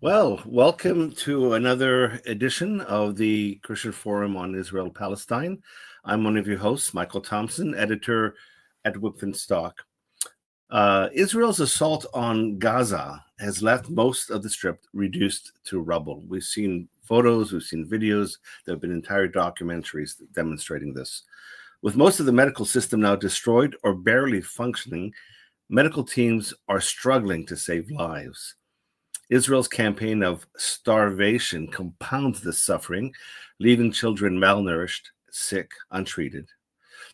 Well, welcome to another edition of the Christian Forum on Israel-Palestine. I'm one of your hosts, Michael Thompson, editor at Whip and Stock. Israel's assault on Gaza has left most of the strip reduced to rubble. We've seen photos, we've seen videos, there have been entire documentaries demonstrating this. With most of the medical system now destroyed or barely functioning, medical teams are struggling to save lives. Israel's campaign of starvation compounds this suffering, leaving children malnourished, sick, untreated.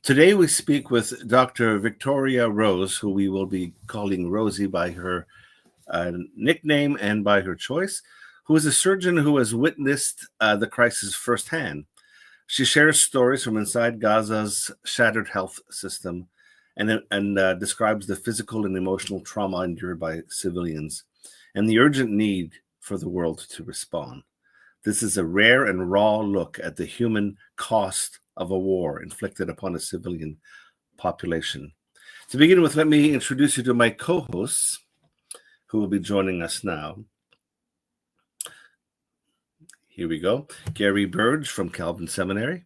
Today we speak with Dr. Victoria Rose, who we will be calling Rosie by her nickname and by her choice, who is a surgeon who has witnessed the crisis firsthand. She shares stories from inside Gaza's shattered health system and describes the physical and emotional trauma endured by civilians and the urgent need for the world to respond. This is a rare and raw look at the human cost of a war inflicted upon a civilian population. To begin with, let me introduce you to my co-hosts who will be joining us now. Here we go. Gary Burge from Calvin Seminary.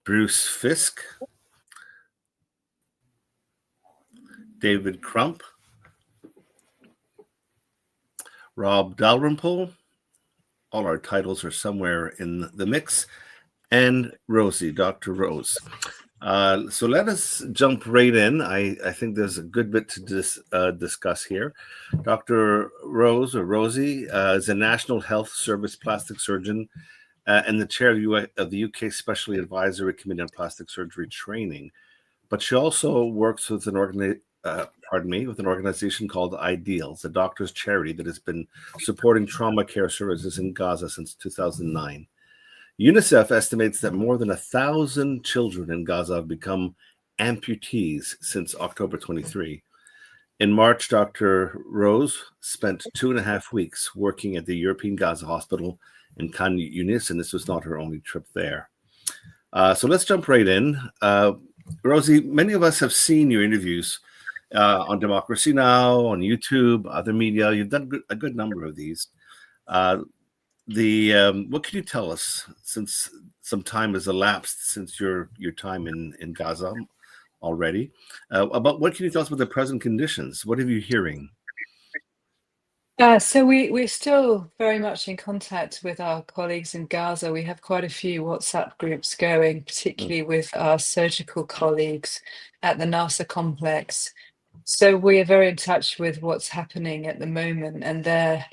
Bruce Fisk. David Crump. Rob Dalrymple. All our titles are somewhere in the mix. And Rosie, Dr. Rose. So let us jump right in. I think there's a good bit to discuss here. Dr. Rose, or Rosie, is a National Health Service plastic surgeon and the chair of the UK Specialty Advisory Committee on Plastic Surgery Training. But she also works with an organization called Ideals, a doctor's charity that has been supporting trauma care services in Gaza since 2009. UNICEF estimates that more than 1,000 children in Gaza have become amputees since October 23. In March, Dr. Rose spent 2.5 weeks working at the European Gaza Hospital in Khan Yunis, and this was not her only trip there. So let's jump right in. Rosie, many of us have seen your interviews on Democracy Now!, on YouTube, other media. You've done a good number of these. What can you tell us, since some time has elapsed since your time in Gaza already, about what can you tell us about the present conditions? What are you hearing? So we're still very much in contact with our colleagues in Gaza. We have quite a few WhatsApp groups going, particularly with our surgical colleagues at the NASA complex. So we are very in touch with what's happening at the moment, and there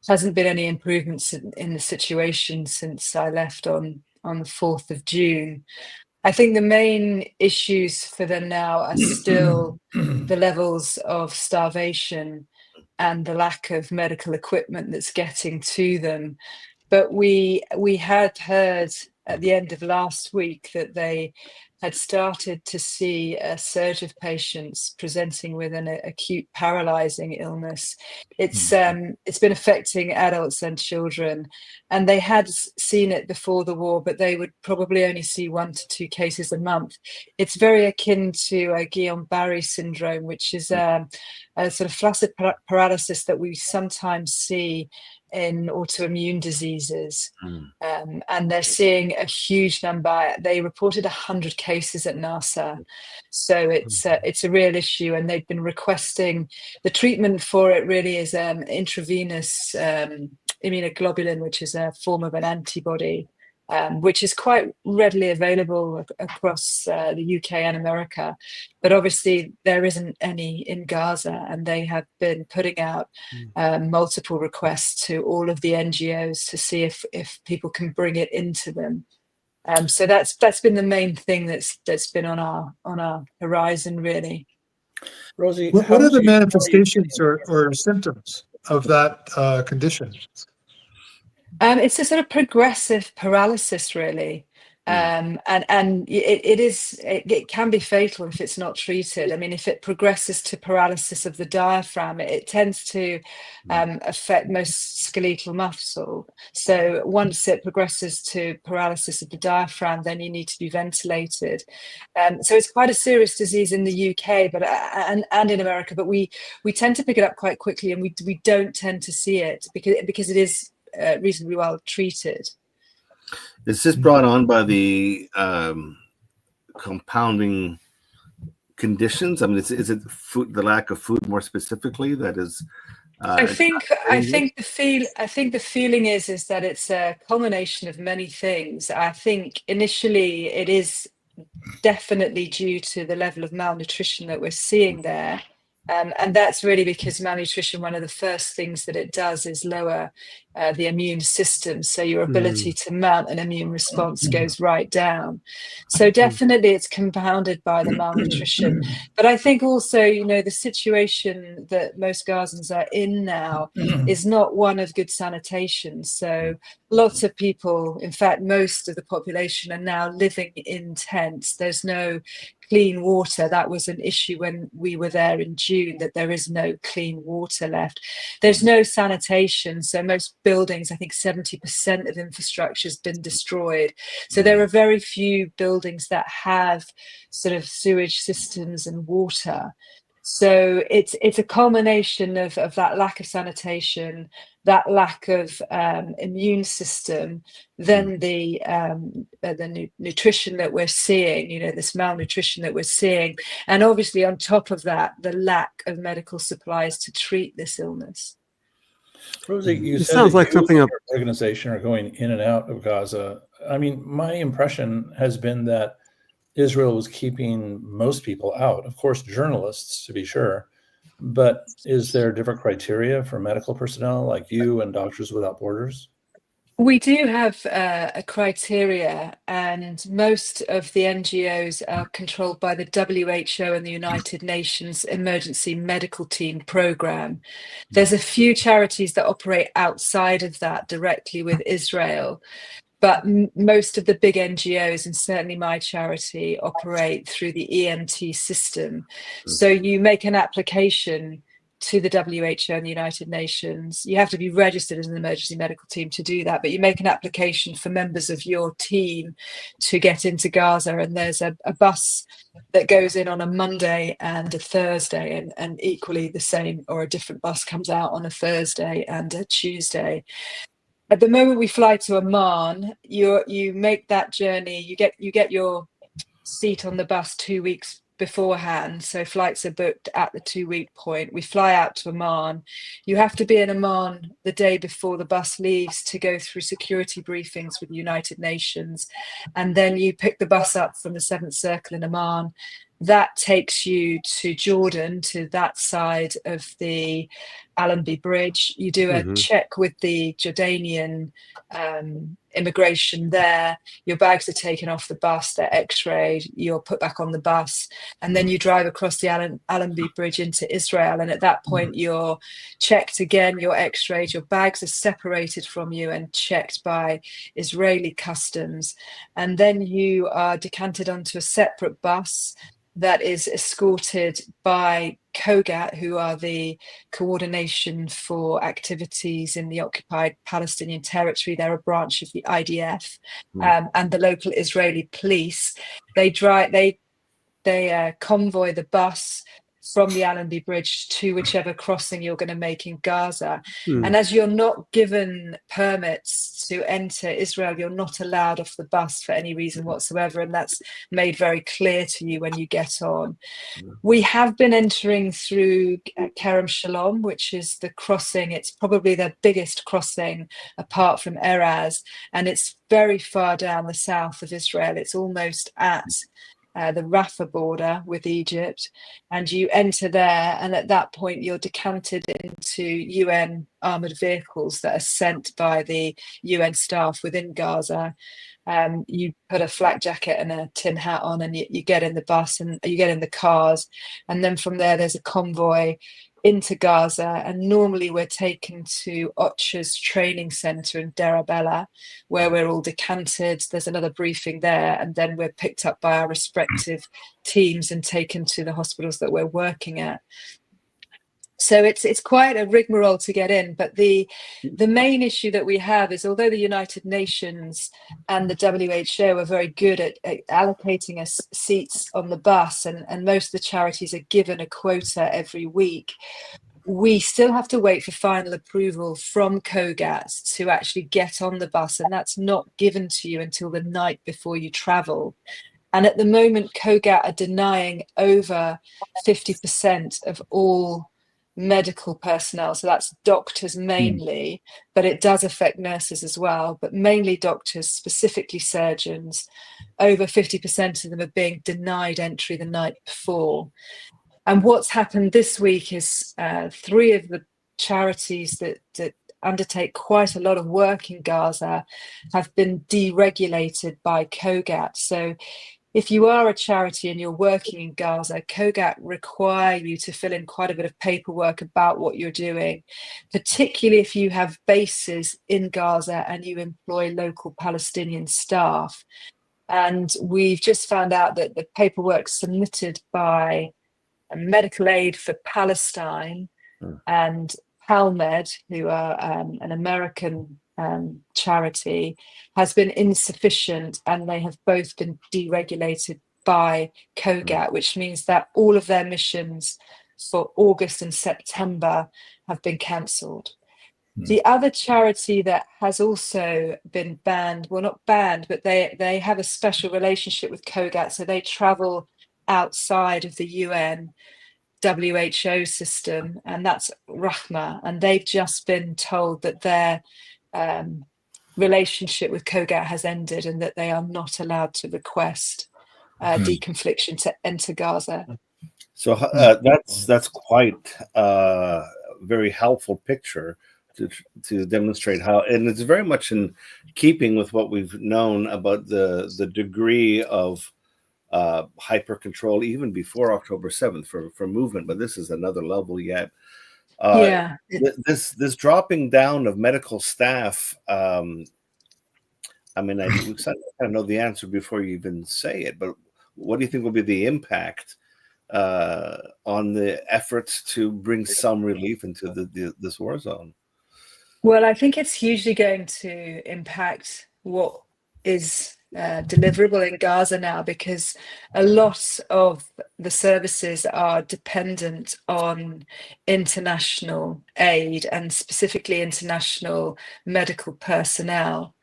hasn't been any improvements in the situation since I left on the 4th of June. I think the main issues for them now are still the levels of starvation and the lack of medical equipment that's getting to them. But we had heard at the end of last week that they had started to see a surge of patients presenting with an acute paralyzing illness. It's been affecting adults and children, and they had seen it before the war, but they would probably only see 1 to 2 cases a month. It's very akin to a Guillain-Barré syndrome, which is a sort of flaccid paralysis that we sometimes see in autoimmune diseases. And they're seeing a huge number. They reported 100 cases at NASA. So it's a real issue, and they've been requesting the treatment for it really is intravenous immunoglobulin, which is a form of an antibody, which is quite readily available across the UK and America. But obviously there isn't any in Gaza, and they have been putting out multiple requests to all of the NGOs to see if people can bring it into them. So that's been the main thing that's been on our horizon, really. Rosie, what are the manifestations or symptoms of that condition? It's a sort of progressive paralysis, really. And it can be fatal if it's not treated. I mean, if it progresses to paralysis of the diaphragm, it tends to affect most skeletal muscle. So once it progresses to paralysis of the diaphragm, then you need to be ventilated. So it's quite a serious disease in the UK, but and in America. But we tend to pick it up quite quickly, and we don't tend to see it because it is reasonably well treated. Is this brought on by the compounding conditions? I mean, is it food, the lack of food more specifically, that is? I think the feeling is that it's a culmination of many things. I think initially it is definitely due to the level of malnutrition that we're seeing there. And that's really because malnutrition, one of the first things that it does is lower the immune system. So your ability to mount an immune response goes right down. So definitely it's compounded by the malnutrition. But I think also, the situation that most Gazans are in now is not one of good sanitation. So lots of people, in fact, most of the population are now living in tents. There's no clean water. That was an issue when we were there in June, that there is no clean water left. There's no sanitation. So most buildings, I think 70% of infrastructure has been destroyed. So there are very few buildings that have sort of sewage systems and water. So it's a culmination of that lack of sanitation, that lack of immune system, then the nutrition that we're seeing, this malnutrition that we're seeing, and obviously on top of that, the lack of medical supplies to treat this illness. Rosie, you said sounds like something your organization are going in and out of Gaza. I mean, my impression has been that Israel was keeping most people out, of course, journalists to be sure, but is there different criteria for medical personnel like you and Doctors Without Borders? We do have a criteria, and most of the NGOs are controlled by the WHO and the United Nations Emergency Medical Team Program. There's a few charities that operate outside of that directly with Israel, but most of the big NGOs, and certainly my charity, operate through the EMT system. So you make an application to the WHO and the United Nations. You have to be registered as an emergency medical team to do that, but you make an application for members of your team to get into Gaza, and there's a bus that goes in on a Monday and a Thursday, and equally the same, or a different bus comes out on a Thursday and a Tuesday. At the moment we fly to Amman, you make that journey, you get your seat on the bus 2 weeks beforehand, so flights are booked at the 2-week point. We fly out to Amman. You have to be in Amman the day before the bus leaves to go through security briefings with the United Nations, and then you pick the bus up from the 7th Circle in Amman. That takes you to Jordan, to that side of the Allenby Bridge. You do a check with the Jordanian immigration there. Your bags are taken off the bus, they're x-rayed, you're put back on the bus, and then you drive across the Allenby Bridge into Israel. And at that point, you're checked again, you're x-rayed, your bags are separated from you and checked by Israeli customs. And then you are decanted onto a separate bus that is escorted by COGAT, who are the Coordination for Activities in the Occupied Palestinian Territory. They're a branch of the IDF, and the local Israeli police. They convoy the bus from the Allenby Bridge to whichever crossing you're going to make in Gaza. And as you're not given permits to enter Israel, you're not allowed off the bus for any reason whatsoever. And that's made very clear to you when you get on. We have been entering through Kerem Shalom, which is the crossing. It's probably the biggest crossing apart from Eraz. And it's very far down the south of Israel. It's almost at the Rafah border with Egypt, and you enter there, and at that point you're decanted into UN armoured vehicles that are sent by the UN staff within Gaza. You put a flak jacket and a tin hat on, and you get in the bus and you get in the cars, and then from there there's a convoy into Gaza, and normally we're taken to OCHA's training centre in Deir Bella, where we're all decanted. There's another briefing there, and then we're picked up by our respective teams and taken to the hospitals that we're working at. So it's quite a rigmarole to get in, but the main issue that we have is, although the United Nations and the WHO are very good at allocating us seats on the bus, and most of the charities are given a quota every week, we still have to wait for final approval from COGAT to actually get on the bus, and that's not given to you until the night before you travel. And at the moment, COGAT are denying over 50% of all medical personnel. So that's doctors mainly, but it does affect nurses as well, but mainly doctors, specifically surgeons. Over 50% of them are being denied entry the night before. And what's happened this week is 3 of the charities that undertake quite a lot of work in Gaza have been deregulated by COGAT. So if you are a charity and you're working in Gaza, COGAT require you to fill in quite a bit of paperwork about what you're doing, particularly if you have bases in Gaza and you employ local Palestinian staff. And we've just found out that the paperwork submitted by Medical Aid for Palestine and PalMed, who are an American charity, has been insufficient, and they have both been deregulated by COGAT, which means that all of their missions for August and September have been cancelled. The other charity that has also been banned, well, not banned, but they have a special relationship with COGAT, so they travel outside of the UN WHO system, and that's Rahma, and they've just been told that their relationship with COGAT has ended and that they are not allowed to request deconfliction to enter Gaza. So that's quite a very helpful picture to demonstrate how, and it's very much in keeping with what we've known about the degree of hyper control even before October 7th for movement, but this is another level yet. This dropping down of medical staff. I mean, I kind of know the answer before you even say it, but what do you think will be the impact on the efforts to bring some relief into this war zone? Well, I think it's hugely going to impact what is deliverable in Gaza now, because a lot of the services are dependent on international aid and specifically international medical personnel.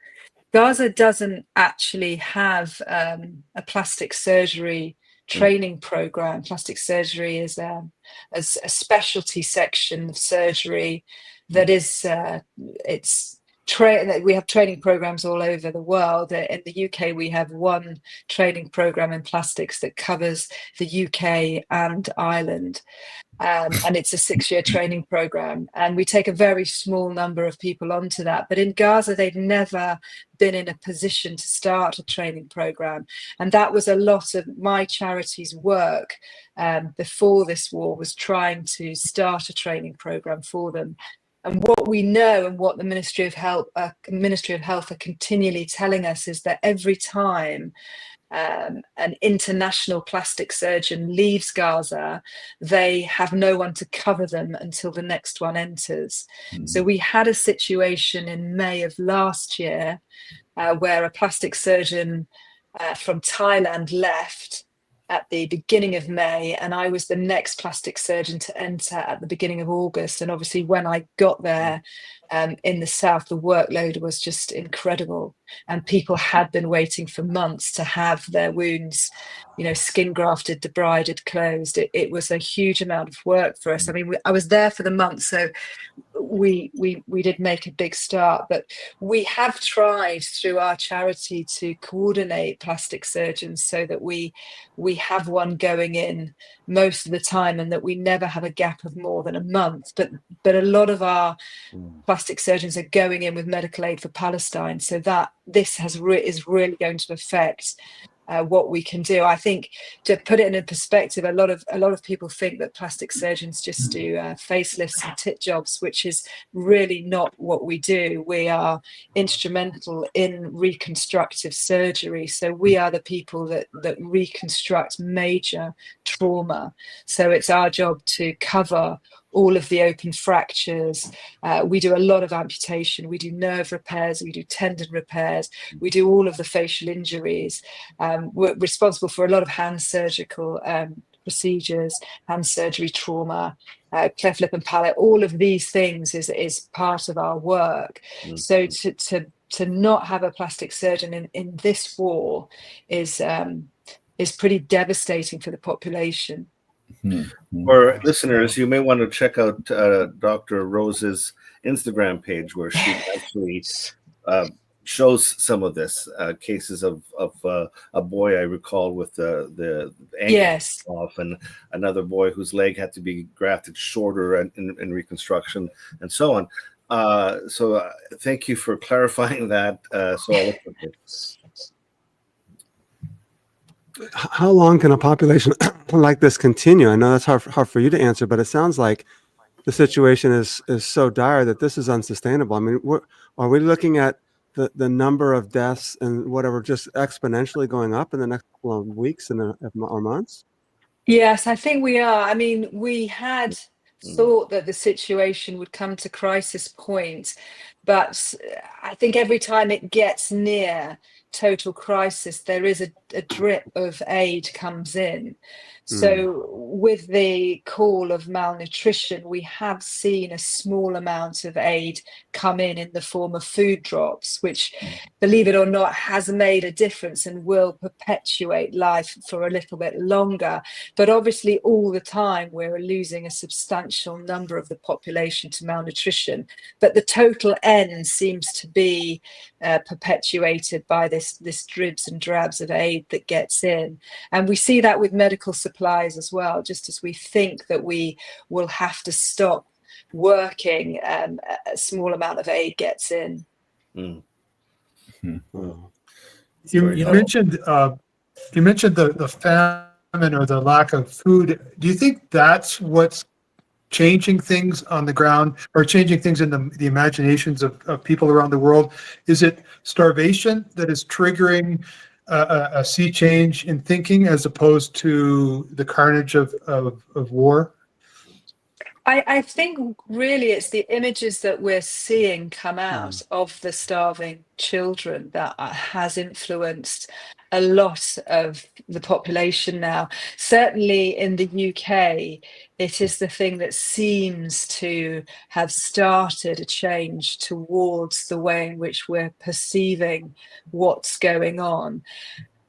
Gaza doesn't actually have a plastic surgery training program. Plastic surgery is a specialty section of surgery that is we have training programs all over the world. In the UK, we have one training program in plastics that covers the UK and Ireland. And it's a 6-year training program. And we take a very small number of people onto that. But in Gaza, they've never been in a position to start a training program. And that was a lot of my charity's work before this war, was trying to start a training program for them. And what we know, and what the Ministry of Health are continually telling us, is that every time an international plastic surgeon leaves Gaza, they have no one to cover them until the next one enters. So we had a situation in May of last year where a plastic surgeon from Thailand left at the beginning of May, and I was the next plastic surgeon to enter at the beginning of August. And obviously when I got there in the south, the workload was just incredible, and people had been waiting for months to have their wounds, skin grafted, debrided, closed. It was a huge amount of work for us. I mean, I was there for the month, so we did make a big start, but we have tried through our charity to coordinate plastic surgeons so that we have one going in most of the time, and that we never have a gap of more than a month. But a lot of our plastic surgeons are going in with medical aid for Palestine, so that this is really going to affect what we can do. I think, to put it in a perspective, a lot of people think that plastic surgeons just do facelifts and tit jobs, which is really not what we do. We are instrumental in reconstructive surgery, so we are the people that reconstruct major trauma. So it's our job to cover all of the open fractures. We do a lot of amputation, we do nerve repairs, we do tendon repairs, we do all of the facial injuries. We're responsible for a lot of hand surgical procedures, hand surgery, trauma, cleft lip and palate. All of these things is part of our work. So to not have a plastic surgeon in this war is pretty devastating for the population. For listeners, you may want to check out Dr. Rose's Instagram page, where she actually shows some of this cases of a boy, I recall, with the ankle off, and another boy whose leg had to be grafted shorter in reconstruction, and so on. So thank you for clarifying that so eloquently. How long can a population like this continue? I know that's hard for you to answer, but it sounds like the situation is so dire that this is unsustainable. I mean, are we looking at the number of deaths and whatever just exponentially going up in the next couple of weeks or months? Yes, I think we are. I mean, we had thought that the situation would come to crisis point, but I think every time it gets near total crisis, there is a drip of aid comes in. So with the call of malnutrition, we have seen a small amount of aid come in the form of food drops, which, believe it or not, has made a difference and will perpetuate life for a little bit longer. But obviously, all the time, we're losing a substantial number of the population to malnutrition. But the total end seems to be perpetuated by this dribs and drabs of aid that gets in. And we see that with medical supplies as well, just as we think that we will have to stop working, a small amount of aid gets in. You mentioned the famine or the lack of food. Do you think that's what's changing things on the ground, or changing things in the imaginations of people around the world? Is it starvation that is triggering a sea change in thinking, as opposed to the carnage of war? I think really it's the images that we're seeing come out of the starving children that has influenced a lot of the population now. Certainly in the UK, it is the thing that seems to have started a change towards the way in which we're perceiving what's going on.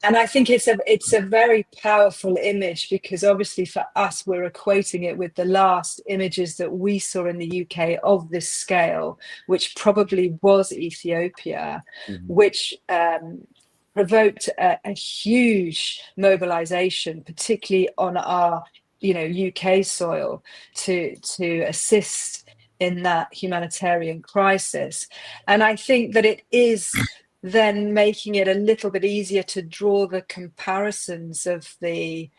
And I think it's a very powerful image, because obviously for us, we're equating it with the last images that we saw in the UK of this scale, which probably was Ethiopia, which provoked a huge mobilization, particularly on our UK soil, to assist in that humanitarian crisis. And I think that it is then making it a little bit easier to draw the comparisons of a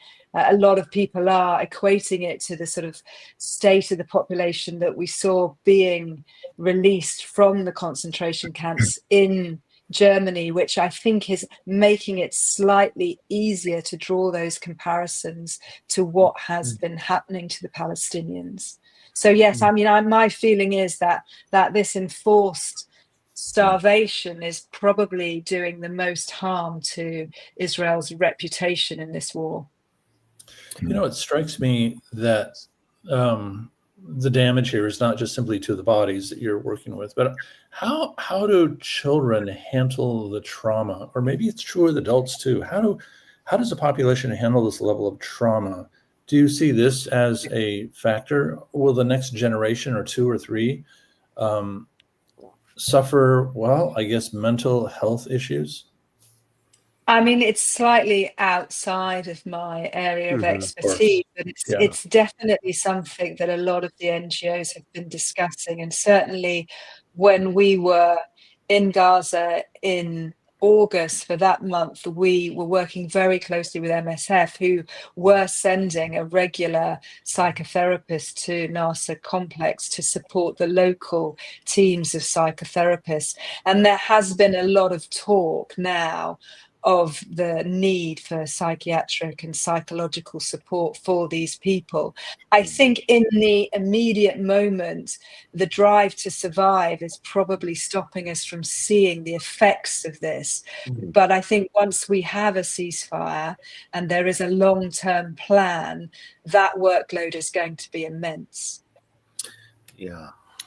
lot of people are equating it to the sort of state of the population that we saw being released from the concentration camps in Germany, which I think is making it slightly easier to draw those comparisons to what has been happening to the Palestinians. So yes, I mean, my feeling is that this enforced starvation is probably doing the most harm to Israel's reputation in this war. It strikes me that the damage here is not just simply to the bodies that you're working with, but how do children handle the trauma? Or maybe it's true with adults too. How does the population handle this level of trauma? Do you see this as a factor? Will the next generation or two or three suffer, well, I guess, mental health issues? I mean, it's slightly outside of my area of expertise, but it's definitely something that a lot of the NGOs have been discussing. And certainly when we were in Gaza in August for that month, we were working very closely with MSF, who were sending a regular psychotherapist to Nasa complex to support the local teams of psychotherapists. And there has been a lot of talk now of the need for psychiatric and psychological support for these people. I think in the immediate moment, the drive to survive is probably stopping us from seeing the effects of this. But I think once we have a ceasefire and there is a long-term plan, that workload is going to be immense.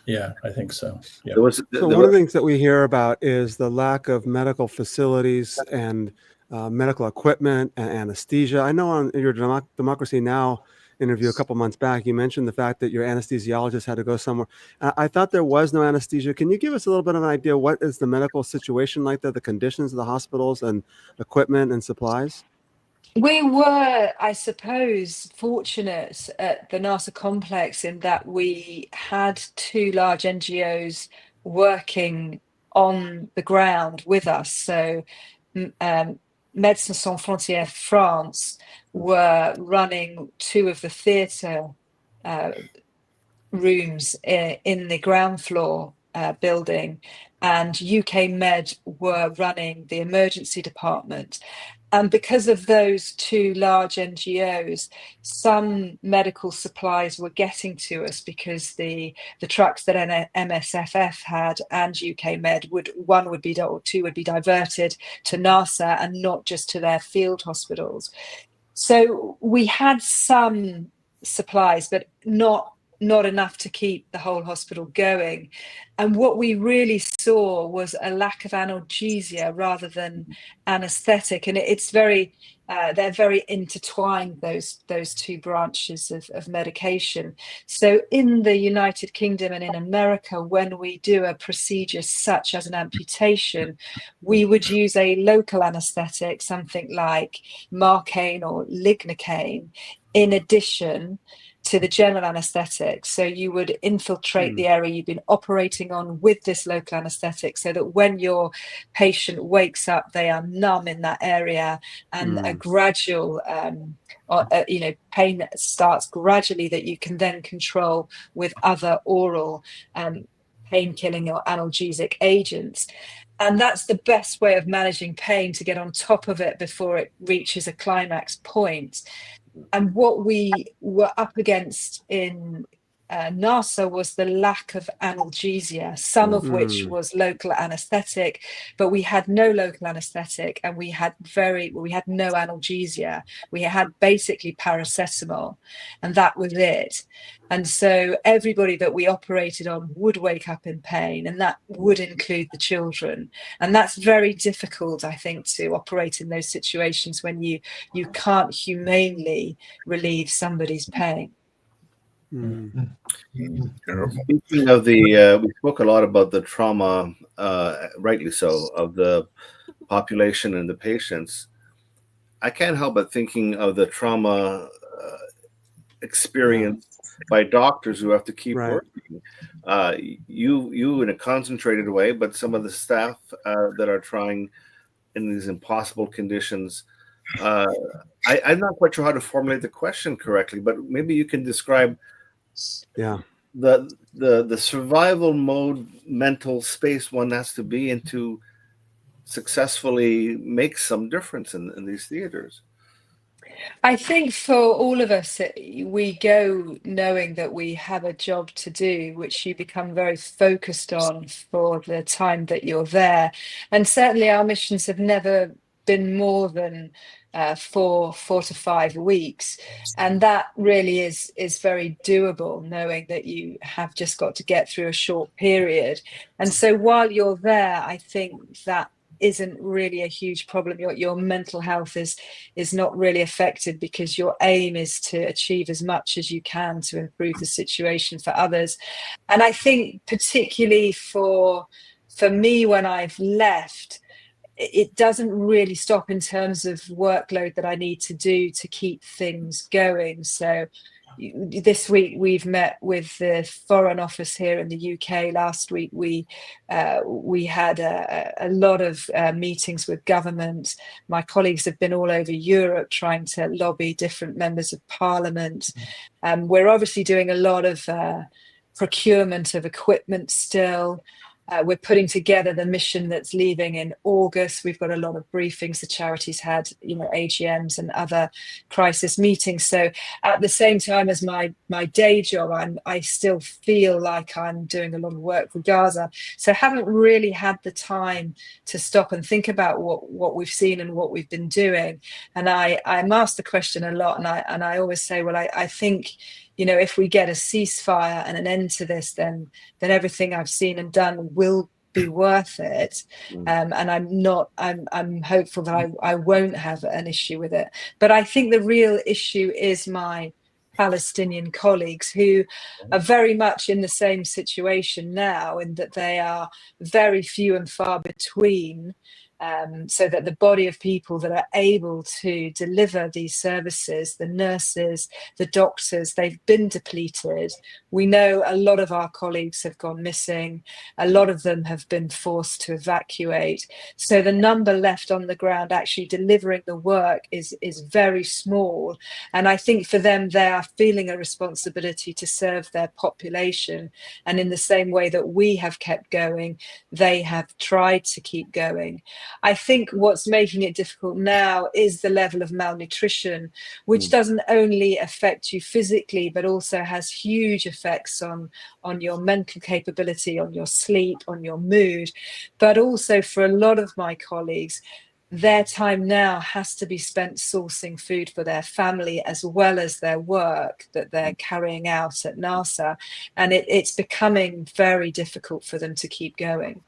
Yeah, I think so. Yeah. So one of the things that we hear about is the lack of medical facilities and medical equipment and anesthesia. I know on your Democracy Now! Interview a couple months back, you mentioned the fact that your anesthesiologist had to go somewhere. I thought there was no anesthesia. Can you give us a little bit of an idea? What is the medical situation like there, the conditions of the hospitals and equipment and supplies? We were, I suppose, fortunate at the NASA complex in that we had two large NGOs working on the ground with us. So Médecins Sans Frontières France were running two of the theatre rooms in the ground floor building, and UK Med were running the emergency department. And because of those two large NGOs, some medical supplies were getting to us because the trucks that MSFF had and UK Med one would be diverted to NASA and not just to their field hospitals. So we had some supplies, but not enough to keep the whole hospital going. And what we really saw was a lack of analgesia rather than anesthetic. And it's very, they're very intertwined, those two branches of medication. So in the United Kingdom and in America, when we do a procedure such as an amputation, we would use a local anesthetic, something like Marcaine or lignocaine, in addition to the general anesthetic. So you would infiltrate the area you've been operating on with this local anesthetic so that when your patient wakes up, they are numb in that area, and a gradual pain starts gradually that you can then control with other oral pain-killing or analgesic agents. And that's the best way of managing pain, to get on top of it before it reaches a climax point. And what we were up against in NASA was the lack of analgesia, some of which was local anesthetic, but we had no local anesthetic, and we had no analgesia. We had basically paracetamol, and that was it. And so everybody that we operated on would wake up in pain, and that would include the children. And that's very difficult, I think, to operate in those situations when you can't humanely relieve somebody's pain. Speaking of we spoke a lot about the trauma, rightly so, of the population and the patients. I can't help but thinking of the trauma experienced by doctors who have to keep working. You in a concentrated way, but some of the staff that are trying in these impossible conditions. I'm not quite sure how to formulate the question correctly, but maybe you can describe the survival mode mental space one has to be in to successfully make some difference in these theaters. I think for all of us, we go knowing that we have a job to do, which you become very focused on for the time that you're there. And certainly our missions have never been more than 4 to 5 weeks, and that really is very doable, knowing that you have just got to get through a short period. And so while you're there, I think that isn't really a huge problem. Your mental health is not really affected, because your aim is to achieve as much as you can to improve the situation for others. And I think particularly for me, when I've left, it doesn't really stop in terms of workload that I need to do to keep things going. So this week we've met with the Foreign Office here in the UK. Last week we had a lot of meetings with government. My colleagues have been all over Europe trying to lobby different members of parliament. We're obviously doing a lot of procurement of equipment still. We're putting together the mission that's leaving in August. We've got a lot of briefings. The charities had, AGMs and other crisis meetings. So at the same time as my day job, I still feel like I'm doing a lot of work for Gaza. So I haven't really had the time to stop and think about what we've seen and what we've been doing. And I'm asked the question a lot, and I always say, well, I think, if we get a ceasefire and an end to this, then everything I've seen and done will be worth it. And I'm hopeful that I won't have an issue with it. But I think the real issue is my Palestinian colleagues, who are very much in the same situation now, in that they are very few and far between. So that the body of people that are able to deliver these services, the nurses, the doctors, they've been depleted. We know a lot of our colleagues have gone missing. A lot of them have been forced to evacuate. So the number left on the ground actually delivering the work is very small. And I think for them, they are feeling a responsibility to serve their population. And in the same way that we have kept going, they have tried to keep going. I think what's making it difficult now is the level of malnutrition, which doesn't only affect you physically, but also has huge effects on your mental capability, on your sleep, on your mood. But also for a lot of my colleagues, their time now has to be spent sourcing food for their family, as well as their work that they're carrying out at NASA. And it's becoming very difficult for them to keep going.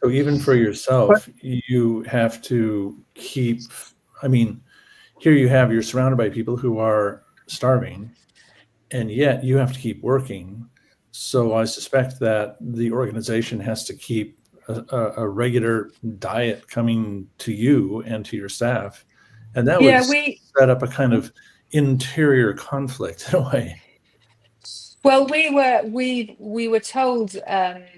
So even for yourself, you have to keep, here you're surrounded by people who are starving, and yet you have to keep working. So I suspect that the organization has to keep a regular diet coming to you and to your staff. And that would set up a kind of interior conflict in a way. Well, we were told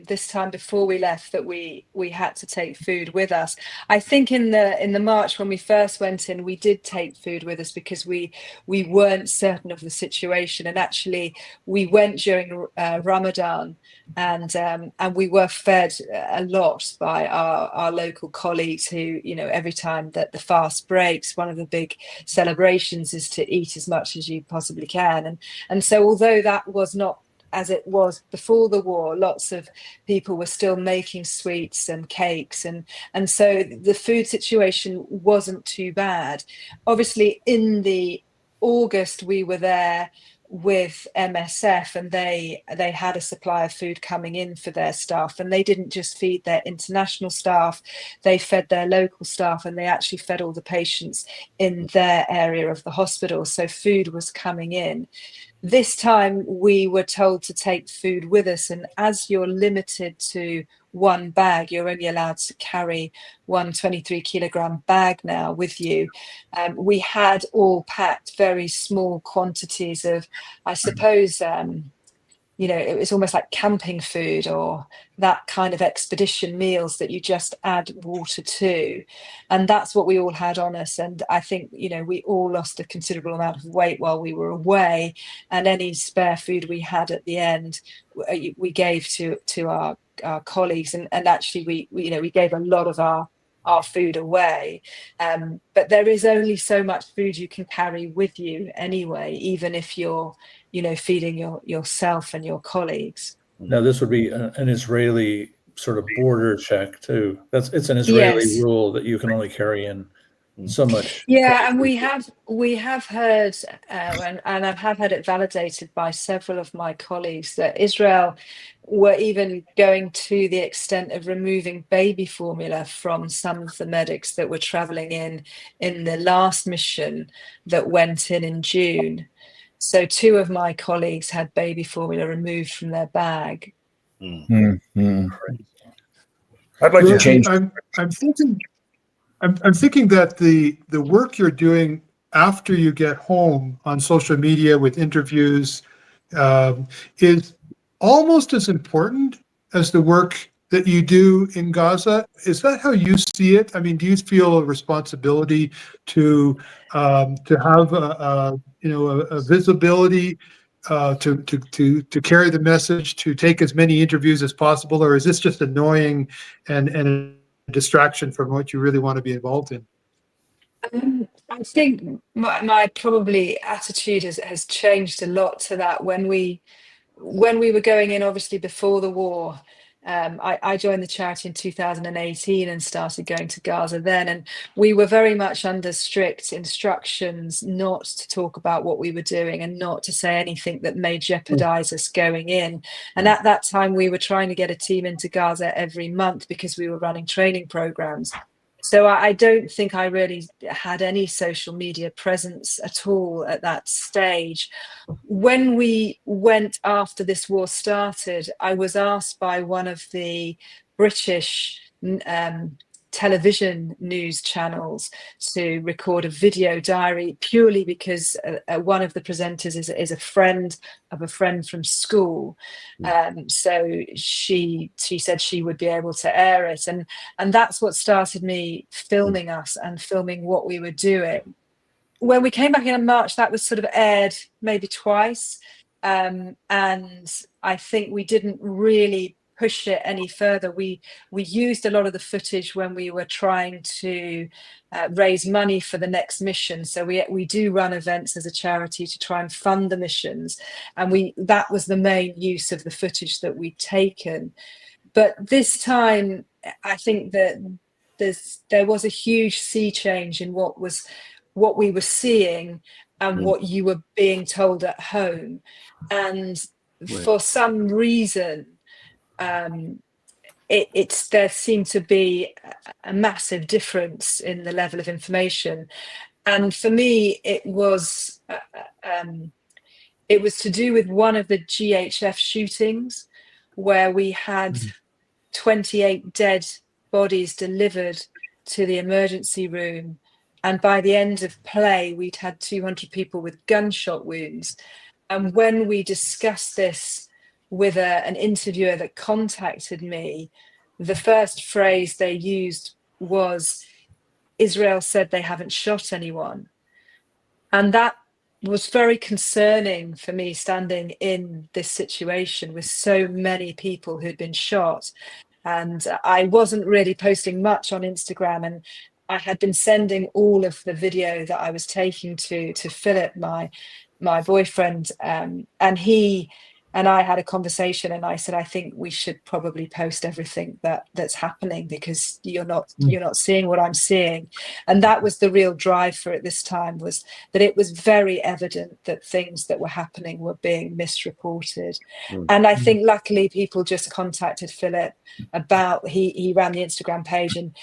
this time before we left that we had to take food with us. I think in the March when we first went in, we did take food with us because we weren't certain of the situation, and actually we went during Ramadan, and we were fed a lot by our local colleagues who, every time that the fast breaks, one of the big celebrations is to eat as much as you possibly can, and so although that was not as it was before the war, lots of people were still making sweets and cakes, and so the food situation wasn't too bad. Obviously in the August we were there with MSF, and they had a supply of food coming in for their staff, and they didn't just feed their international staff, they fed their local staff, and they actually fed all the patients in their area of the hospital. So food was coming in. This time we were told to take food with us, and as you're limited to one bag, you're only allowed to carry one 23-kilogram bag now with you. We had all packed very small quantities of, I suppose, it was almost like camping food, or that kind of expedition meals that you just add water to. And that's what we all had on us. And I think, we all lost a considerable amount of weight while we were away. And any spare food we had at the end, we gave to our colleagues. And actually, we gave a lot of our food away. But there is only so much food you can carry with you anyway, even if you're feeding yourself and your colleagues. Now, this would be an Israeli sort of border check too. It's an Israeli rule that you can only carry in so much. Yeah, and we have heard, and I have had it validated by several of my colleagues that Israel were even going to the extent of removing baby formula from some of the medics that were traveling in the last mission that went in June. So 2 of my colleagues had baby formula removed from their bag. Mm-hmm. I'd like to change. I'm thinking that the work you're doing after you get home on social media with interviews is almost as important as the work that you do in Gaza. Is that how you see it? I mean, do you feel a responsibility to have a visibility to carry the message, to take as many interviews as possible, or is this just annoying and a distraction from what you really want to be involved in? I think my probably attitude has changed a lot to that. When we were going in, obviously before the war, I joined the charity in 2018 and started going to Gaza then, and we were very much under strict instructions not to talk about what we were doing and not to say anything that may jeopardize us going in. And at that time we were trying to get a team into Gaza every month because we were running training programs. So I don't think I really had any social media presence at all at that stage. When we went after this war started, I was asked by one of the British television news channels to record a video diary, purely because one of the presenters is a friend of a friend from school. So she said she would be able to air it, and that's what started me filming us and filming what we were doing. When we came back in March, that was sort of aired maybe twice, and I think we didn't really push it any further. We used a lot of the footage when we were trying to raise money for the next mission. So we do run events as a charity to try and fund the missions, and that was the main use of the footage that we'd taken. But this time, I think that there was a huge sea change in what we were seeing and what you were being told at home. And for some reason, there seemed to be a massive difference in the level of information. And for me, it was to do with one of the GHF shootings where we had 28 dead bodies delivered to the emergency room. And by the end of play, we'd had 200 people with gunshot wounds. And when we discussed this with an interviewer that contacted me, the first phrase they used was, Israel said they haven't shot anyone. And that was very concerning for me, standing in this situation with so many people who'd been shot. And I wasn't really posting much on Instagram, and I had been sending all of the video that I was taking to Philip, my boyfriend, and he and I had a conversation, and I said, I think we should probably post everything that's happening, because you're not seeing what I'm seeing. And that was the real drive for it this time, was that it was very evident that things that were happening were being misreported. And I think luckily people just contacted Philip about, he ran the Instagram page, and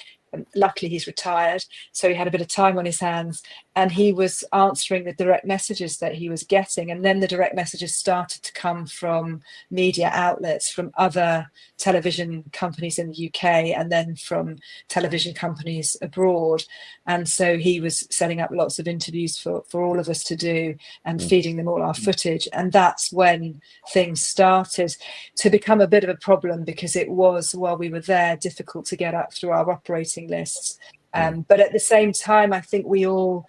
luckily he's retired, so he had a bit of time on his hands, and he was answering the direct messages that he was getting. And then the direct messages started to come from media outlets, from other television companies in the UK, and then from television companies abroad. And so he was setting up lots of interviews for all of us to do, and feeding them all our footage. And that's when things started to become a bit of a problem, because it was, while we were there, difficult to get up through our operating lists. But at the same time, I think we all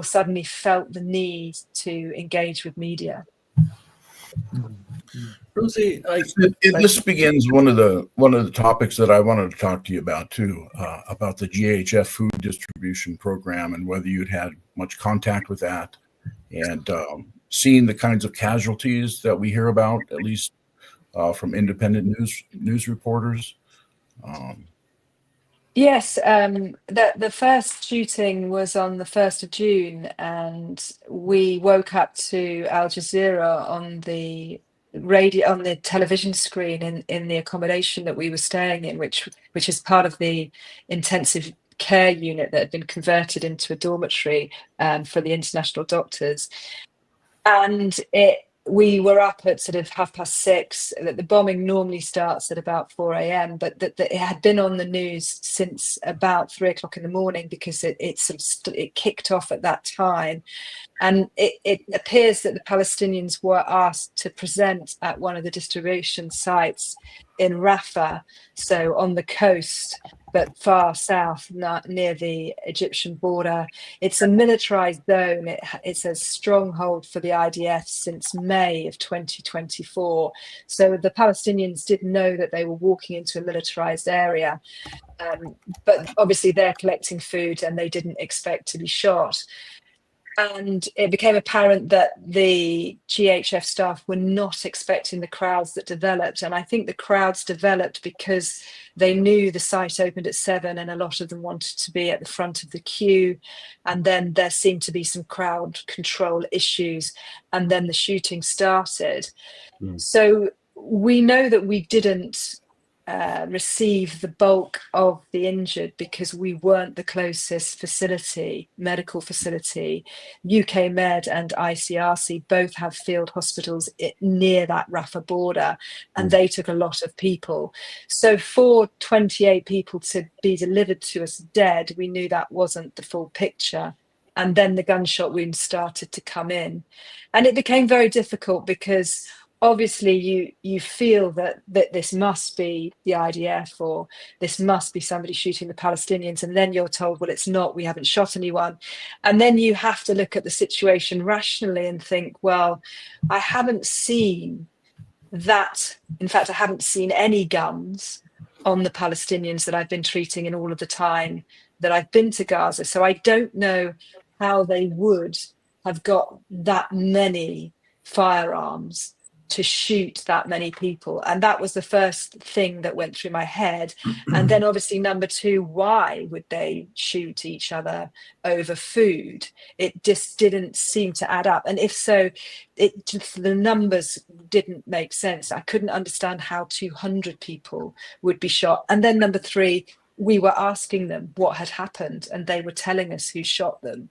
suddenly felt the need to engage with media. Rosie, this begins one of the topics that I wanted to talk to you about too, about the GHF food distribution program, and whether you'd had much contact with that, and seeing the kinds of casualties that we hear about, at least from independent news reporters. Yes, the first shooting was on the 1st of June, and we woke up to Al Jazeera on the radio, on the television screen in the accommodation that we were staying in, which is part of the intensive care unit that had been converted into a dormitory for the international doctors. And we were up at sort of 6:30. That the bombing normally starts at about 4 a.m., but that it had been on the news since about 3 o'clock in the morning, because it kicked off at that time. And it appears that the Palestinians were asked to present at one of the distribution sites in Rafah, so on the coast, but far south, not near the Egyptian border. It's a militarized zone. It's a stronghold for the IDF since May of 2024. So the Palestinians did know that they were walking into a militarized area. But obviously they're collecting food and they didn't expect to be shot. And it became apparent that the GHF staff were not expecting the crowds that developed. And I think the crowds developed because they knew the site opened at 7 and a lot of them wanted to be at the front of the queue. And then there seemed to be some crowd control issues. And then the shooting started. So we know that we didn't receive the bulk of the injured because we weren't the closest medical facility. UK Med and ICRC both have field hospitals near that Rafah border, and they took a lot of people. So for 28 people to be delivered to us dead, we knew that wasn't the full picture. And then the gunshot wounds started to come in. And it became very difficult because obviously you feel that this must be the IDF, or this must be somebody shooting the Palestinians, and then you're told, well, it's not, we haven't shot anyone. And then you have to look at the situation rationally and think, well, I haven't seen that. In fact, I haven't seen any guns on the Palestinians that I've been treating in all of the time that I've been to Gaza. So I don't know how they would have got that many firearms to shoot that many people. And that was the first thing that went through my head. And then obviously number two, why would they shoot each other over food? It just didn't seem to add up. And if so, the numbers didn't make sense. I couldn't understand how 200 people would be shot. And then number three, we were asking them what had happened, and they were telling us who shot them.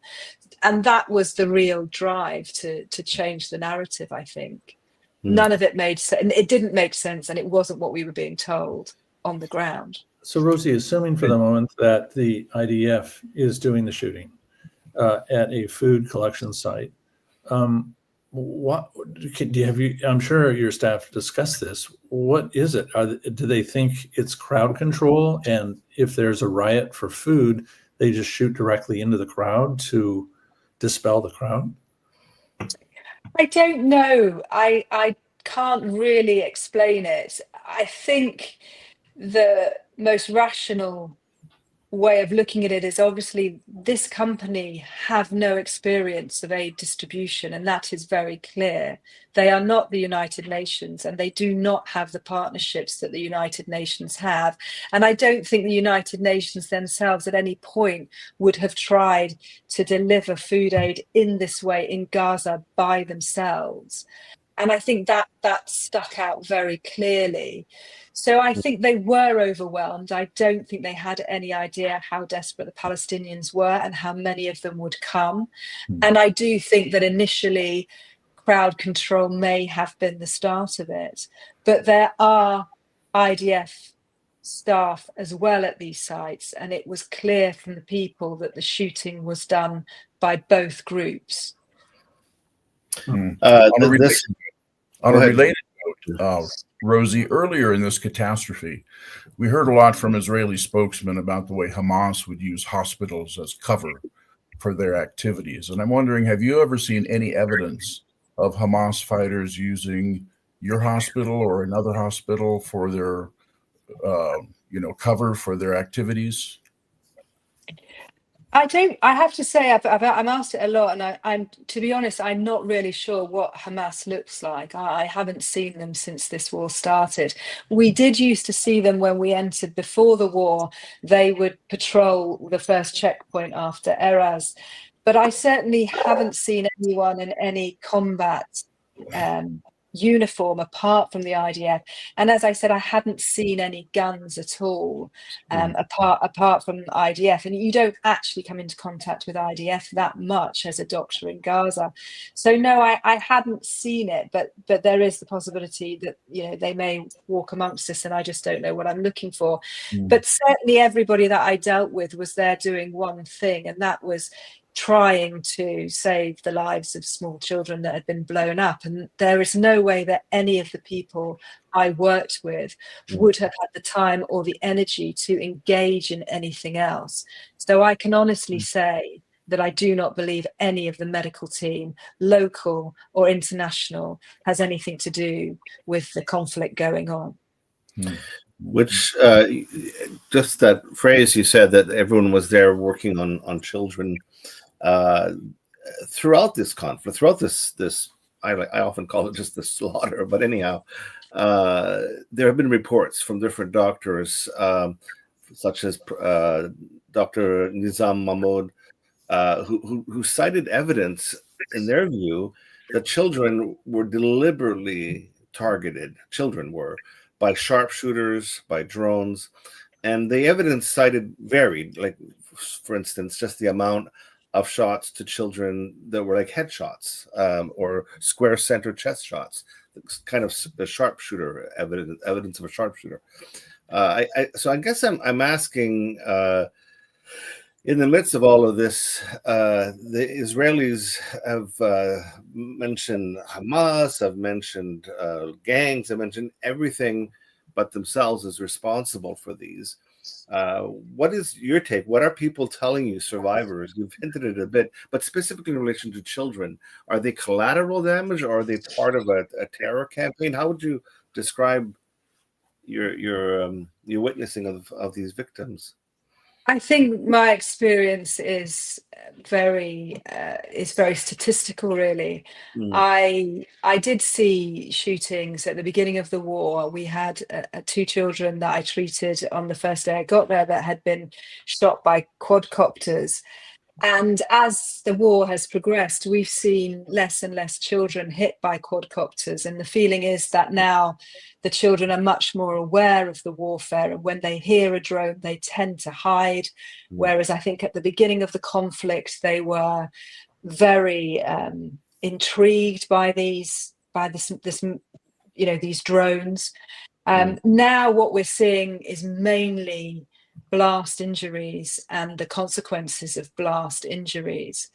And that was the real drive to change the narrative, I think. None of it made sense. It didn't make sense, and it wasn't what we were being told on the ground. So, Rosie, assuming for the moment that the IDF is doing the shooting at a food collection site, what have you? I'm sure your staff discussed this. What is it? Do they think it's crowd control? And if there's a riot for food, they just shoot directly into the crowd to dispel the crowd? I don't know. I can't really explain it. I think the most rational way of looking at it is, obviously this company have no experience of aid distribution, and that is very clear. They are not the United Nations, and they do not have the partnerships that the United Nations have. And I don't think the United Nations themselves at any point would have tried to deliver food aid in this way in Gaza by themselves. And I think that stuck out very clearly. So I think they were overwhelmed. I don't think they had any idea how desperate the Palestinians were and how many of them would come. And I do think that initially crowd control may have been the start of it. But there are IDF staff as well at these sites, and it was clear from the people that the shooting was done by both groups. On a related note, Rosie, earlier in this catastrophe, we heard a lot from Israeli spokesmen about the way Hamas would use hospitals as cover for their activities. And I'm wondering, have you ever seen any evidence of Hamas fighters using your hospital or another hospital for their, cover for their activities? I have to say, I'm asked it a lot, and I'm, to be honest, I'm not really sure what Hamas looks like. I haven't seen them since this war started. We did used to see them when we entered before the war. They would patrol the first checkpoint after Eraz, but I certainly haven't seen anyone in any combat uniform apart from the IDF. And as I said, I hadn't seen any guns at all apart from IDF. And you don't actually come into contact with IDF that much as a doctor in Gaza. So no, I hadn't seen it, but there is the possibility that, you know, they may walk amongst us and I just don't know what I'm looking for. But certainly everybody that I dealt with was there doing one thing, and that was trying to save the lives of small children that had been blown up. And there is no way that any of the people I worked with would have had the time or the energy to engage in anything else. So I can honestly say that I do not believe any of the medical team, local or international, has anything to do with the conflict going on. Which just that phrase you said, that everyone was there working on children throughout this conflict, throughout this I often call it just the slaughter, but anyhow, there have been reports from different doctors, such as Dr. Nizam Mahmoud, who cited evidence, in their view, that children were deliberately targeted. Children were, by sharpshooters, by drones, and the evidence cited varied. Like, for instance, just the amount of shots to children that were like headshots or square center chest shots, kind of the sharpshooter evidence of a sharpshooter. So I guess I'm asking, in the midst of all of this, the Israelis have mentioned Hamas, have mentioned gangs, have mentioned everything but themselves as responsible for these. What is your take? What are people telling you, survivors? You've hinted at it a bit, but specifically in relation to children, are they collateral damage, or are they part of a terror campaign? How would you describe your witnessing of these victims? I think my experience is very statistical, really. I did see shootings at the beginning of the war. We had two children that I treated on the first day I got there that had been shot by quadcopters. And as the war has progressed, we've seen less and less children hit by quadcopters. And the feeling is that now the children are much more aware of the warfare. And when they hear a drone, they tend to hide. Whereas I think at the beginning of the conflict, they were very intrigued by these drones. Now what we're seeing is mainly blast injuries and the consequences of blast injuries.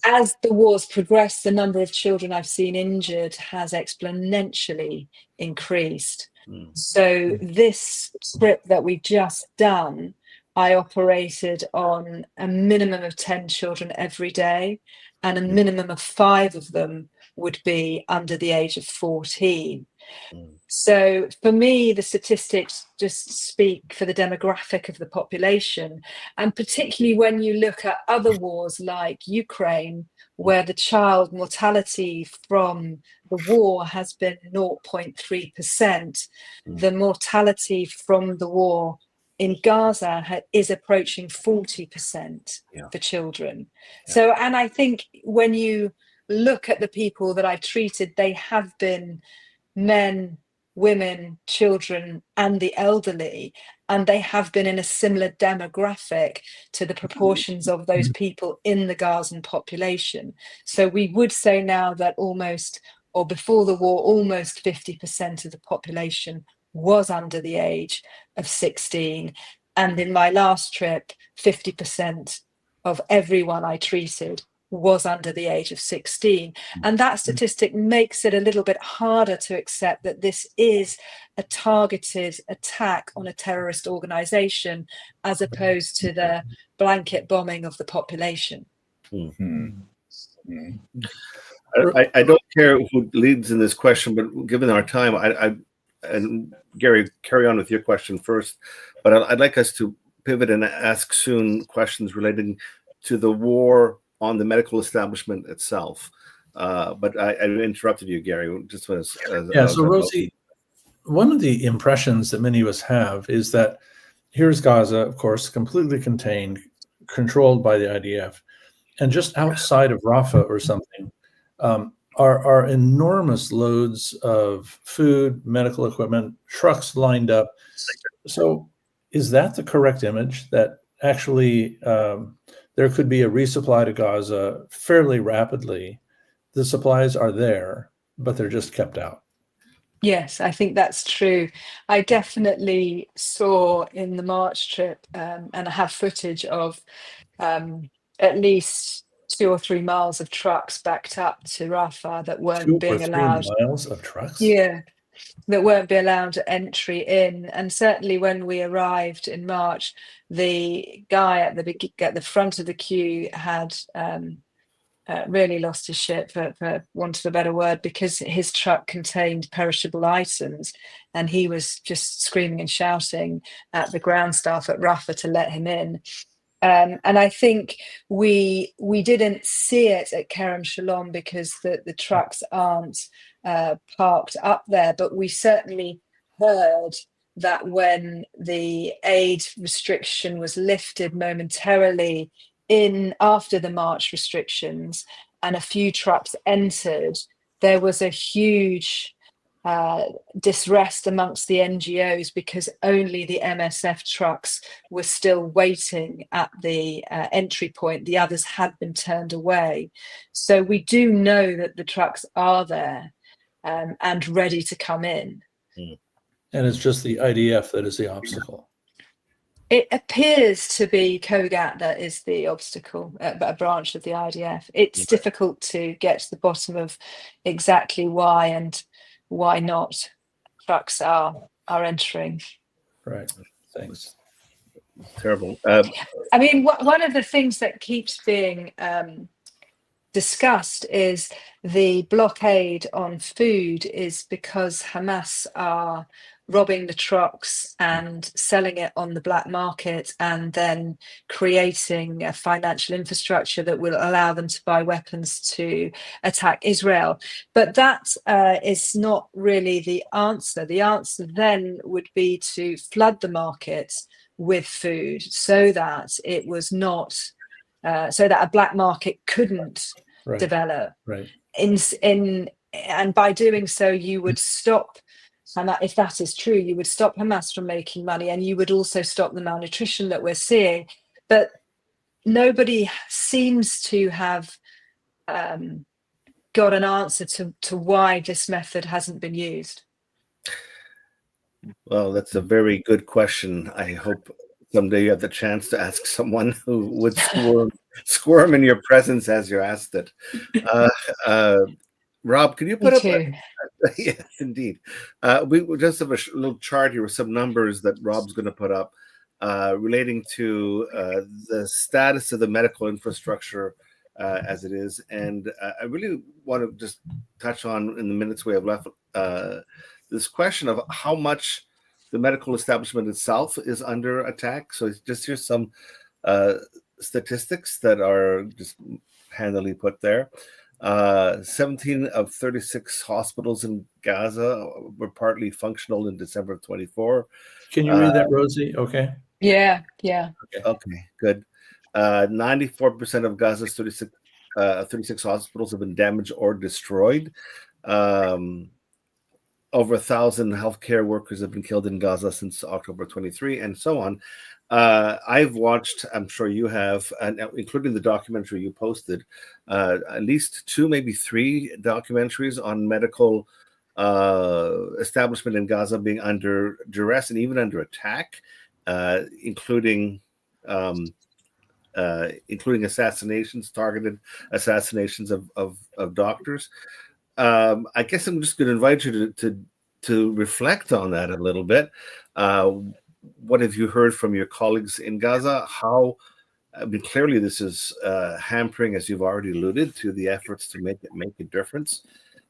As the war's progressed, the number of children I've seen injured has exponentially increased. So this trip that we've just done, I operated on a minimum of 10 children every day, and a minimum of 5 of them would be under the age of 14. So for me, the statistics just speak for the demographic of the population. And particularly when you look at other wars like Ukraine, where the child mortality from the war has been 0.3%, the mortality from the war in Gaza is approaching 40% for children. So, and I think when you look at the people that I've treated, they have been men, women, children, and the elderly, and they have been in a similar demographic to the proportions of those people in the Gazan population. So we would say now that before the war, almost 50% of the population was under the age of 16. And in my last trip, 50% of everyone I treated was under the age of 16. And that statistic makes it a little bit harder to accept that this is a targeted attack on a terrorist organization, as opposed to the blanket bombing of the population. I don't care who leads in this question, but given our time, and Gary, carry on with your question first, but I'd like us to pivot and ask soon questions relating to the war on the medical establishment itself. But I interrupted you, Gary. Just as so Rosie, one of the impressions that many of us have is that here's Gaza, of course, completely contained, controlled by the IDF, and just outside of Rafah or something are enormous loads of food, medical equipment, trucks lined up. So is that the correct image, that actually there could be a resupply to Gaza fairly rapidly? The supplies are there, but they're just kept out. Yes, I think that's true. I definitely saw in the March trip, and I have footage of at least 2 or 3 miles of trucks backed up to Rafah that weren't 2 or being 3 allowed. miles of trucks? Yeah, that weren't being allowed entry in. And certainly when we arrived in March, the guy at the front of the queue had really lost his shit, for want of a better word, because his truck contained perishable items, and he was just screaming and shouting at the ground staff at Rafah to let him in. And I think we didn't see it at Kerem Shalom because the trucks aren't parked up there, but we certainly heard that when the aid restriction was lifted momentarily after the March restrictions and a few trucks entered, there was a huge disrest amongst the NGOs because only the MSF trucks were still waiting at the entry point. The others had been turned away. So we do know that the trucks are there and ready to come in. And it's just the IDF that is the obstacle. It appears to be Kogat that is the obstacle, a branch of the IDF. It's difficult to get to the bottom of exactly why and why not trucks are entering. Right. Thanks. Terrible. I mean, one of the things that keeps being discussed is the blockade on food is because Hamas are robbing the trucks and selling it on the black market and then creating a financial infrastructure that will allow them to buy weapons to attack Israel. But that is not really the answer. The answer then would be to flood the market with food so that it was not so that a black market couldn't develop. Right. And by doing so, you would stop, and if that is true, you would stop Hamas from making money, and you would also stop the malnutrition that we're seeing. But nobody seems to have got an answer to why this method hasn't been used. Well, that's a very good question. I hope someday you have the chance to ask someone who would squirm in your presence as you asked it. Rob, can you put up? Yes, indeed. We just have a little chart here with some numbers that Rob's going to put up relating to the status of the medical infrastructure as it is. And I really want to just touch on, in the minutes we have left, this question of how much the medical establishment itself is under attack. So just here's some statistics that are just handily put there. 17 of 36 hospitals in Gaza were partly functional in December of 24. Can you read that, Rosie? Okay. Yeah. Okay, good. 94% of Gaza's 36 hospitals have been damaged or destroyed. Over 1,000 healthcare workers have been killed in Gaza since October 23, and so on. I've watched, I'm sure you have, and including the documentary you posted, at least 2, maybe 3 documentaries on medical establishment in Gaza being under duress and even under attack, including assassinations, targeted assassinations of doctors. I guess I'm just going to invite you to reflect on that a little bit. What have you heard from your colleagues in Gaza? Clearly this is hampering, as you've already alluded to, the efforts to make a difference.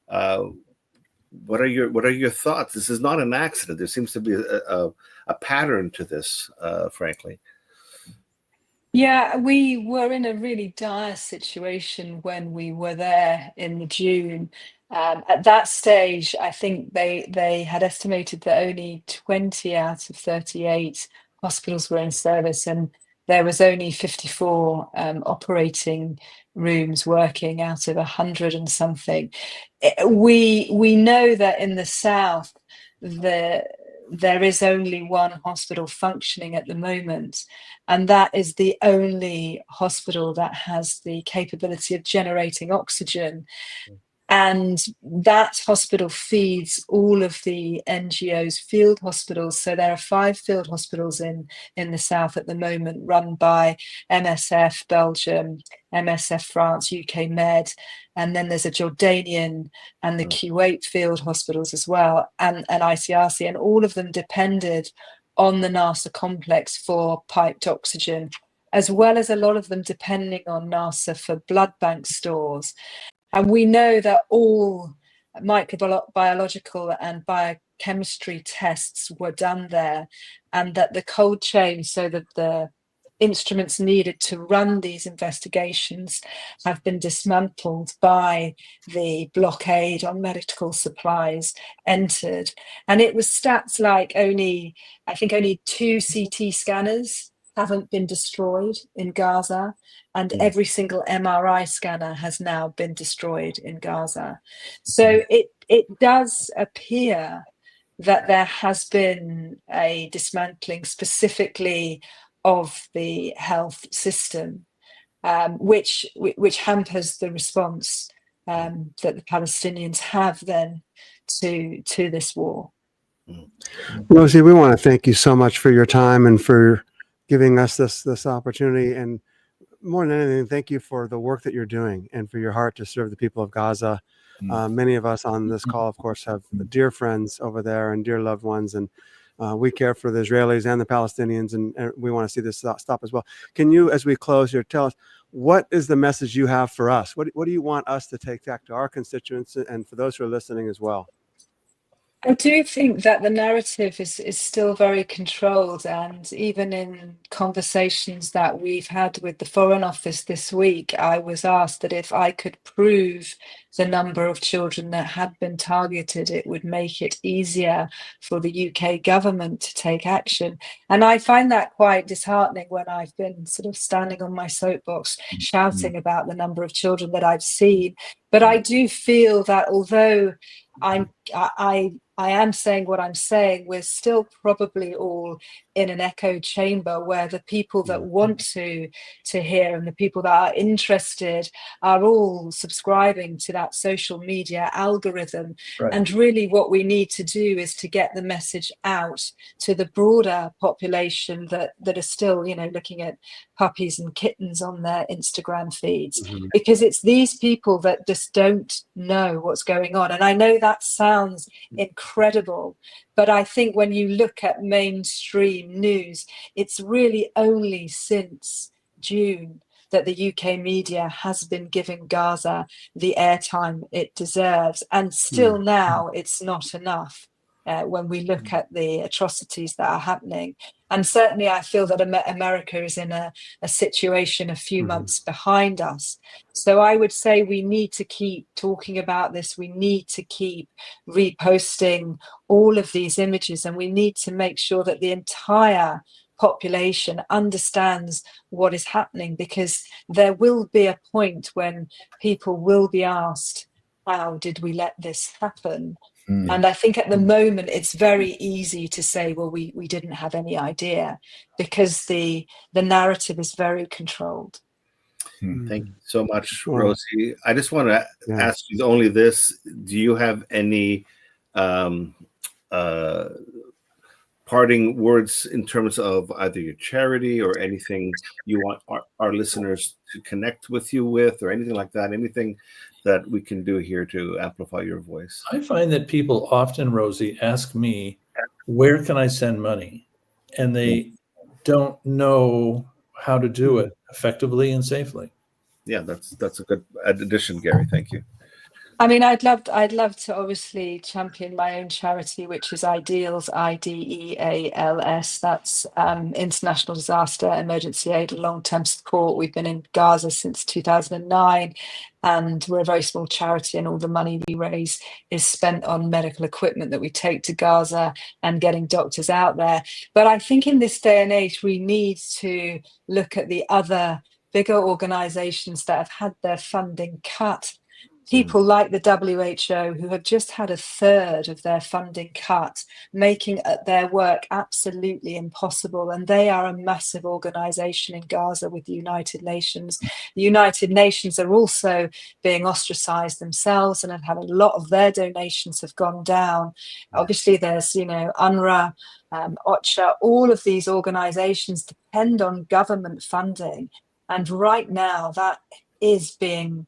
What are your thoughts? This is not an accident. There seems to be a pattern to this, frankly. Yeah, we were in a really dire situation when we were there in June. At that stage, I think they had estimated that only 20 out of 38 hospitals were in service, and there was only 54 operating rooms working out of 100 and something. We know that in the south, there is only one hospital functioning at the moment, and that is the only hospital that has the capability of generating oxygen. And that hospital feeds all of the NGO's field hospitals. So there are 5 field hospitals in the south at the moment, run by MSF Belgium, MSF France, UK Med, and then there's a Jordanian and the Kuwait field hospitals as well, and ICRC, and all of them depended on the NASA complex for piped oxygen, as well as a lot of them depending on NASA for blood bank stores. And we know that all microbiological and biochemistry tests were done there, and that the cold chain, so that the instruments needed to run these investigations, have been dismantled by the blockade on medical supplies entered. And it was stats like only 2 CT scanners haven't been destroyed in Gaza, and every single MRI scanner has now been destroyed in Gaza. So it does appear that there has been a dismantling specifically of the health system, which hampers the response that the Palestinians have then to this war. Rosie, we want to thank you so much for your time and for giving us this opportunity, and more than anything, thank you for the work that you're doing and for your heart to serve the people of Gaza. Many of us on this call, of course, have dear friends over there and dear loved ones, and we care for the Israelis and the Palestinians, and we want to see this stop as well. Can you, as we close here, tell us what is the message you have for us? What do you want us to take back to our constituents and for those who are listening as well? I do think that the narrative is still very controlled, and even in conversations that we've had with the Foreign Office this week, I was asked that if I could prove the number of children that had been targeted, it would make it easier for the UK government to take action. And I find that quite disheartening when I've been sort of standing on my soapbox shouting about the number of children that I've seen. But I do feel that although I am saying what I'm saying, we're still probably all in an echo chamber where the people that want to hear and the people that are interested are all subscribing to that social media algorithm. Right. And really what we need to do is to get the message out to the broader population that are still, looking at puppies and kittens on their Instagram feeds, because it's these people that just don't know what's going on. And I know that sounds incredible, but I think when you look at mainstream news, it's really only since June that the UK media has been giving Gaza the airtime it deserves. And still now it's not enough when we look at the atrocities that are happening. And certainly I feel that America is in a situation a few months behind us. So I would say we need to keep talking about this. We need to keep reposting all of these images, and we need to make sure that the entire population understands what is happening, because there will be a point when people will be asked, how did we let this happen? And I think at the moment it's very easy to say, well, we didn't have any idea, because the narrative is very controlled. Thank you so much, Rosie. I just want to ask you only this. Do you have any parting words in terms of either your charity or anything you want our listeners to connect with you with, or anything like that? Anything that we can do here to amplify your voice? I find that people often, Rosie, ask me, where can I send money? And they don't know how to do it effectively and safely. Yeah, that's a good addition, Gary. Thank you. I mean, I'd love to obviously champion my own charity, which is Ideals, IDEALS. That's International Disaster Emergency Aid and Long-Term Support. We've been in Gaza since 2009, and we're a very small charity, and all the money we raise is spent on medical equipment that we take to Gaza and getting doctors out there. But I think in this day and age, we need to look at the other bigger organizations that have had their funding cut. People like the WHO, who have just had a third of their funding cut, making their work absolutely impossible. And they are a massive organization in Gaza with the United Nations. The United Nations are also being ostracized themselves and have had a lot of their donations have gone down. Obviously, there's, UNRWA, OCHA, all of these organizations depend on government funding. And right now, that is being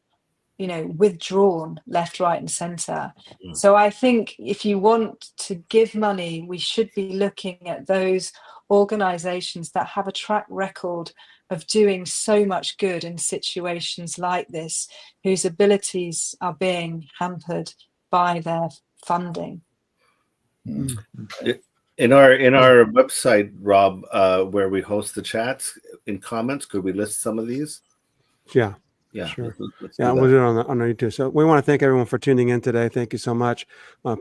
withdrawn left, right, and center. So I think if you want to give money, we should be looking at those organizations that have a track record of doing so much good in situations like this, whose abilities are being hampered by their funding. In our website, Rob, where we host the chats, in comments, could we list some of these? Yeah. Yeah, sure. Let's Yeah, we'll do it on our YouTube. So we want to thank everyone for tuning in today. Thank you so much.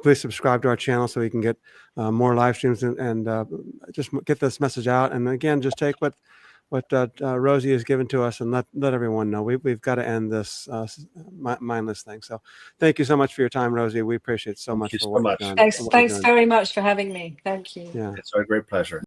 Please subscribe to our channel so we can get more live streams and just get this message out. And again, just take what Rosie has given to us and let everyone know. We've got to end this mindless thing. So thank you so much for your time, Rosie. We appreciate it so much. Thank you so much. Thanks very much for having me. Thank you. Yeah, it's our great pleasure.